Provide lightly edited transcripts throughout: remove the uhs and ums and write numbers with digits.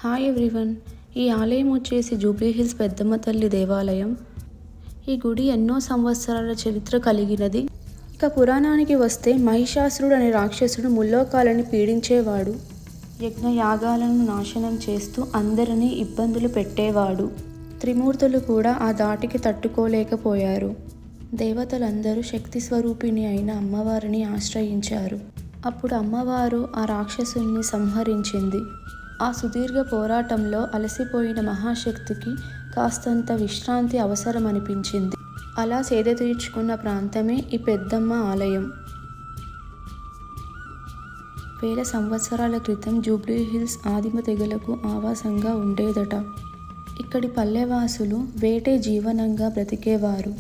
Hi everyone. ఈ ఆలయం వచ్చేసి జూబ్లీ హిల్స్ పెద్దమ్మ తల్లి దేవాలయం. ఈ గుడి ఎన్నో సంవత్సరాల చరిత్ర కలిగినది. ఇక పురాణానికి వస్తే మహిషాసురుడు అనే రాక్షసుడు ముల్లోకాలని పీడించేవాడు. యజ్ఞ యాగాలను నాశనం చేస్తూ అందరినీ ఇబ్బందులు పెట్టేవాడు. త్రిమూర్తులు కూడా ఆ దాటికి తట్టుకోలేకపోయారు. దేవతలందరూ శక్తి స్వరూపిణి అయిన అమ్మవారిని ఆశ్రయించారు. అప్పుడు అమ్మవారు ఆ రాక్షసుని సంహరించింది. ఆ సుదీర్ఘ పోరాటంలో అలసిపోయిన మహాశక్తికి కాస్తంత విశ్రాంతి అవసరమనిపించింది. అలా సేద తీర్చుకున్న ప్రాంతమే ఈ పెద్దమ్మ ఆలయం. వేల సంవత్సరాల క్రితం జూబ్లీ హిల్స్ ఆదిమ తెగలకు ఆవాసంగా ఉండేదట. ఇక్కడి పల్లెవాసులు వేటే జీవనంగా బ్రతికేవారు.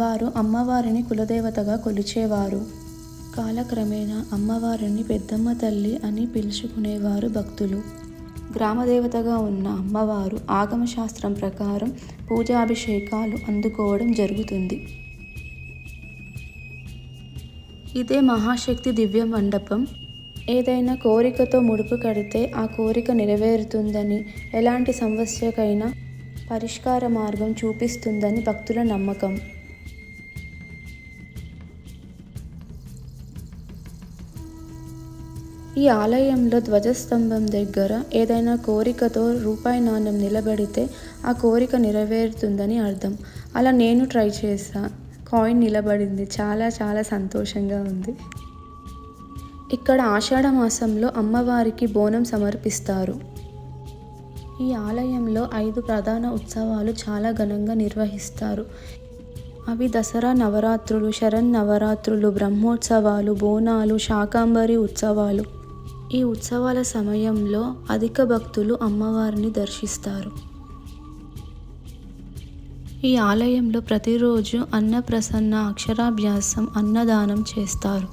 వారు అమ్మవారిని కులదేవతగా కొలిచేవారు. కాలక్రమేణా అమ్మవారిని పెద్దమ్మ తల్లి అని పిలుచుకునేవారు భక్తులు. గ్రామదేవతగా ఉన్న అమ్మవారు ఆగమశాస్త్రం ప్రకారం పూజాభిషేకాలు అందుకోవడం జరుగుతుంది. ఇదే మహాశక్తి దివ్య మండపం. ఏదైనా కోరికతో ముడుపు కడితే ఆ కోరిక నెరవేరుతుందని, ఎలాంటి సమస్యకైనా పరిష్కార మార్గం చూపిస్తుందని భక్తుల నమ్మకం. ఈ ఆలయంలో ధ్వజస్తంభం దగ్గర ఏదైనా కోరికతో రూపాయి నాణ్యం నిలబడితే ఆ కోరిక నెరవేరుతుందని అర్థం. అలా నేను ట్రై చేశా. కాయిన్ నిలబడింది. చాలా సంతోషంగా ఉంది. ఇక్కడ ఆషాఢ మాసంలో అమ్మవారికి బోనం సమర్పిస్తారు. ఈ ఆలయంలో 5 ప్రధాన ఉత్సవాలు చాలా ఘనంగా నిర్వహిస్తారు. అవి దసరా నవరాత్రులు, శరన్నవరాత్రులు, బ్రహ్మోత్సవాలు, బోనాలు, శాకంబరి ఉత్సవాలు. ఈ ఉత్సవాల సమయంలో అధిక భక్తులు అమ్మవారిని దర్శిస్తారు. ఈ ఆలయంలో ప్రతిరోజు అన్నప్రసన్న, అక్షరాభ్యాసం, అన్నదానం చేస్తారు.